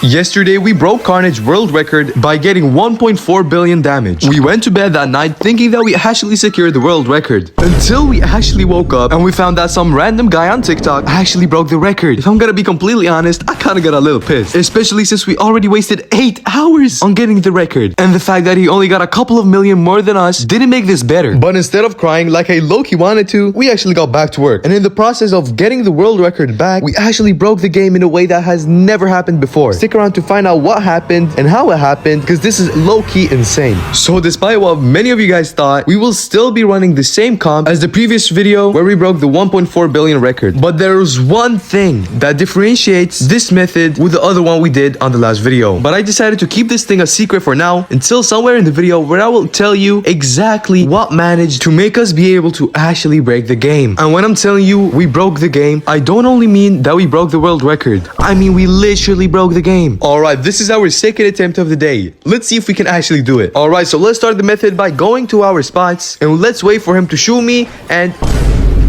Yesterday, we broke Carnage world record by getting 1.4 billion damage. We went to bed that night thinking that we actually secured the world record. Until we actually woke up and we found that some random guy on TikTok actually broke the record. If I'm gonna be completely honest, I kinda got a little pissed. Especially since we already wasted 8 hours on getting the record. And the fact that he only got a couple of million more than us didn't make this better. But instead of crying like I low-key wanted to, we actually got back to work. And in the process of getting the world record back, we actually broke the game in a way that has never happened before. Stick around to find out what happened and how it happened, because this is low-key insane. So despite what many of you guys thought, we will still be running the same comp as the previous video where we broke the 1.4 billion record. But there's one thing that differentiates this method with the other one we did on the last video. But I decided to keep this thing a secret for now until somewhere in the video where I will tell you exactly what managed to make us be able to actually break the game. And when I'm telling you we broke the game, I don't only mean that we broke the world record. I mean we literally broke the game. Alright, this is our second attempt of the day. Let's see if we can actually do it. Alright, so let's start the method by going to our spots and let's wait for him to shoot me. And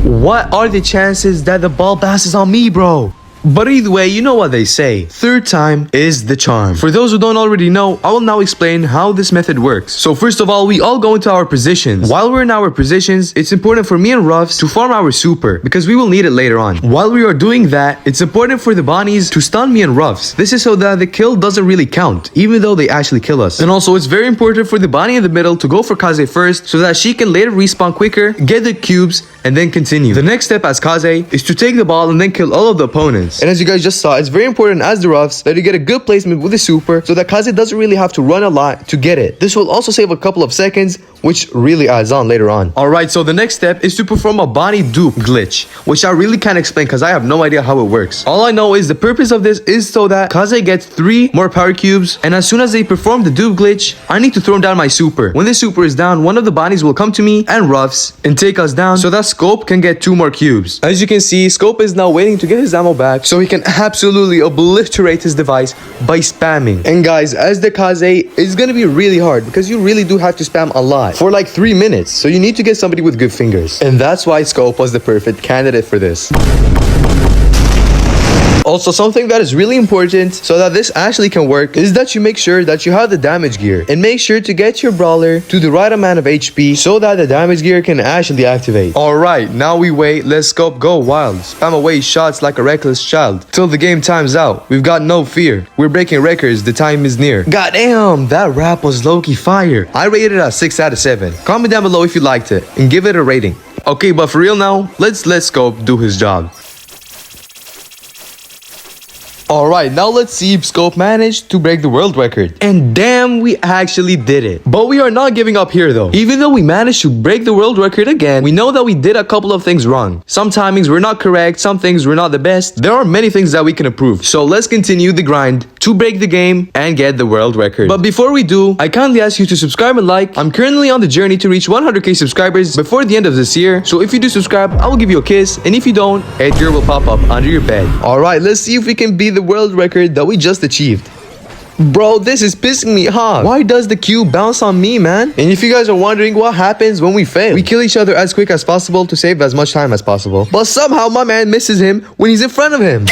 what are the chances that the ball bounces on me, bro? But either way, you know what they say. Third time is the charm. For those who don't already know, I will now explain how this method works. So first of all, we all go into our positions. While we're in our positions, it's important for me and Ruffs to farm our super, because we will need it later on. While we are doing that, it's important for the Bonnies to stun me and Ruffs. This is so that the kill doesn't really count, even though they actually kill us. And also, it's very important for the Bonnie in the middle to go for Kaze first, so that she can later respawn quicker, get the cubes, and then continue. The next step as Kaze is to take the ball and then kill all of the opponents. And as you guys just saw, it's very important as the Ruffs that you get a good placement with the super so that Kaze doesn't really have to run a lot to get it. This will also save a couple of seconds, which really adds on later on. Alright, so the next step is to perform a Bonnie dupe glitch, which I really can't explain because I have no idea how it works. All I know is the purpose of this is so that Kaze gets 3 more power cubes, and as soon as they perform the dupe glitch, I need to throw down my super. When the super is down, one of the Bonnies will come to me and Ruffs and take us down so that Scope can get 2 more cubes. As you can see, Scope is now waiting to get his ammo back so he can absolutely obliterate his device by spamming. And guys, as the Kaze, it's gonna be really hard because you really do have to spam a lot for like 3 minutes, so you need to get somebody with good fingers. And that's why Scope was the perfect candidate for this. Also, something that is really important so that this actually can work is that you make sure that you have the damage gear, and make sure to get your brawler to the right amount of HP so that the damage gear can actually activate. Alright, now we wait, let Scope go wild. Spam away shots like a reckless child till the game times out. We've got no fear. We're breaking records, the time is near. Goddamn, that rap was low-key fire. I rated it a 6 out of 7. Comment down below if you liked it and give it a rating. Okay, but for real now, let's let Scope do his job. Alright, now let's see if Scope managed to break the world record. And damn, we actually did it. But we are not giving up here though. Even though we managed to break the world record again, we know that we did a couple of things wrong. Some timings were not correct, some things were not the best. There are many things that we can improve. So let's continue the grind to break the game and get the world record. But before we do, I kindly ask you to subscribe and like. I'm currently on the journey to reach 100k subscribers before the end of this year. So if you do subscribe, I will give you a kiss. And if you don't, Edgar will pop up under your bed. Alright, let's see if we can beat the world record that we just achieved. Bro, this is pissing me off. Why does the cube bounce on me, man? And if you guys are wondering what happens when we fail, we kill each other as quick as possible to save as much time as possible. But somehow my man misses him when he's in front of him.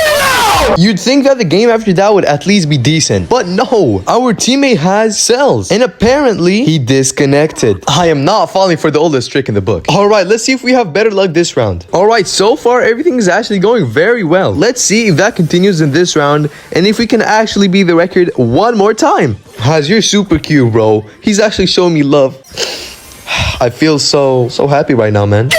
You'd think that the game after that would at least be decent. But no, our teammate has cells. And apparently, he disconnected. I am not falling for the oldest trick in the book. Alright, let's see if we have better luck this round. Alright, so far everything is actually going very well. Let's see if that continues in this round and if we can actually beat the record one more time. How's your super cube, bro? He's actually showing me love. I feel so happy right now, man.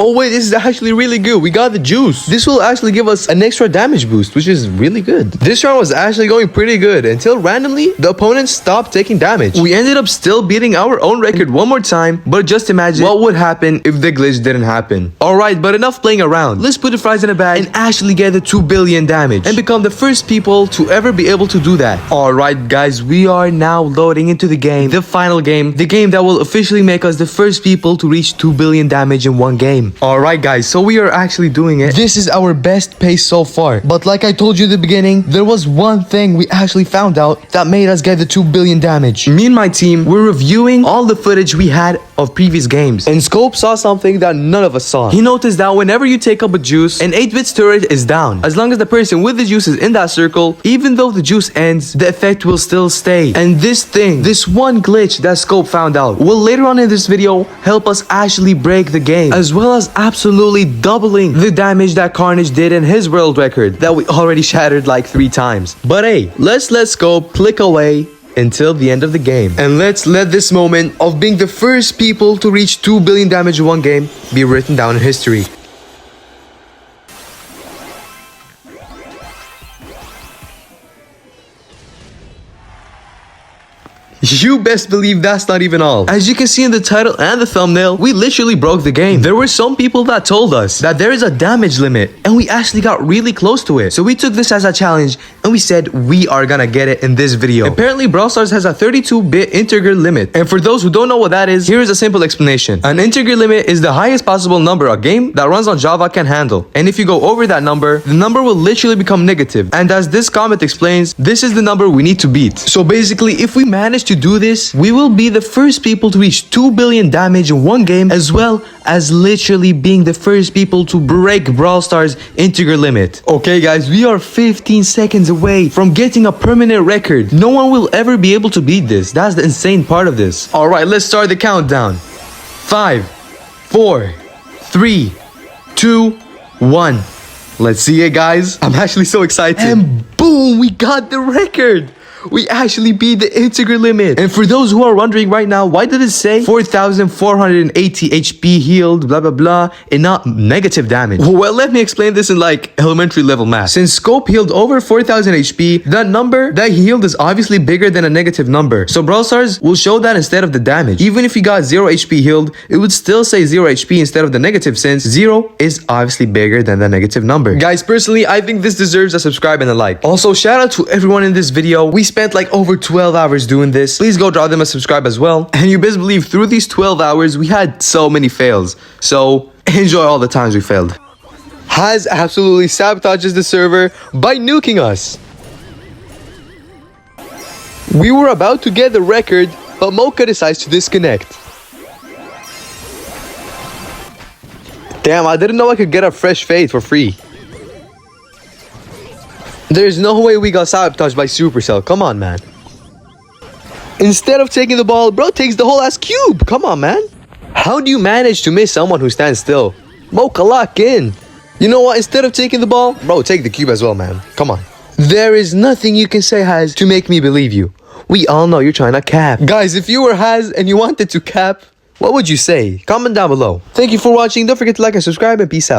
Oh wait, this is actually really good. We got the juice. This will actually give us an extra damage boost, which is really good. This round was actually going pretty good until randomly the opponents stopped taking damage. We ended up still beating our own record one more time, but just imagine what would happen if the glitch didn't happen. Alright, but enough playing around. Let's put the fries in a bag and actually get the 2 billion damage and become the first people to ever be able to do that. Alright guys, we are now loading into the game, the final game, the game that will officially make us the first people to reach 2 billion damage in one game. game. Alright guys, so we are actually doing it. This is our best pace so far. But like I told you in the beginning, there was one thing we actually found out that made us get the 2 billion damage. Me and my team were reviewing all the footage we had of previous games, and Scope saw something that none of us saw. He noticed that whenever you take up a juice, an 8-bits turret is down. As long as the person with the juice is in that circle, even though the juice ends, the effect will still stay. And this thing, this one glitch that Scope found out, will later on in this video help us actually break the game, as well as absolutely doubling the damage that Carnage did in his world record that we already shattered like 3 times. But hey, let's let Scope click away until the end of the game, and let's let this moment of being the first people to reach 2 billion damage in one game be written down in history. You best believe that's not even all. As you can see in the title and the thumbnail, we literally broke the game. There were some people that told us that there is a damage limit, and we actually got really close to it. So we took this as a challenge, and we said we are gonna get it in this video. Apparently, Brawl Stars has a 32-bit integer limit. And for those who don't know what that is, here is a simple explanation. An integer limit is the highest possible number a game that runs on Java can handle. And if you go over that number, the number will literally become negative. And as this comment explains, this is the number we need to beat. So basically, if we manage to do this, we will be the first people to reach 2 billion damage in one game, as well as literally being the first people to break Brawl Stars integer limit. Okay guys, we are 15 seconds away from getting a permanent record. No one will ever be able to beat this. That's the insane part of this. Alright, let's start the countdown. 5, 4, 3, 2, 1. Let's see it guys. I'm actually so excited. And boom, we got the record. We actually beat the integer limit. And for those who are wondering right now, why did it say 4,480 HP healed, blah blah blah, and not negative damage? Well, let me explain this in like elementary level math. Since Scope healed over 4,000 HP, that number that he healed is obviously bigger than a negative number. So Brawl Stars will show that instead of the damage. Even if you got 0 HP healed, it would still say 0 HP instead of the negative, since 0 is obviously bigger than the negative number. Guys, personally, I think this deserves a subscribe and a like. Also, shout out to everyone in this video. We spent like over 12 hours doing this. Please go drop them a subscribe as well. And you best believe through these 12 hours, we had so many fails. So enjoy all the times we failed. Has absolutely sabotages the server by nuking us. We were about to get the record, but Mocha decides to disconnect. Damn, I didn't know I could get a fresh fade for free. There's no way we got sabotaged by Supercell. Come on, man. Instead of taking the ball, bro takes the whole ass cube. Come on, man. How do you manage to miss someone who stands still? Mocha, lock in. You know what? Instead of taking the ball, bro, take the cube as well, man. Come on. There is nothing you can say, Haz, to make me believe you. We all know you're trying to cap. Guys, if you were Haz and you wanted to cap, what would you say? Comment down below. Thank you for watching. Don't forget to like and subscribe, and peace out.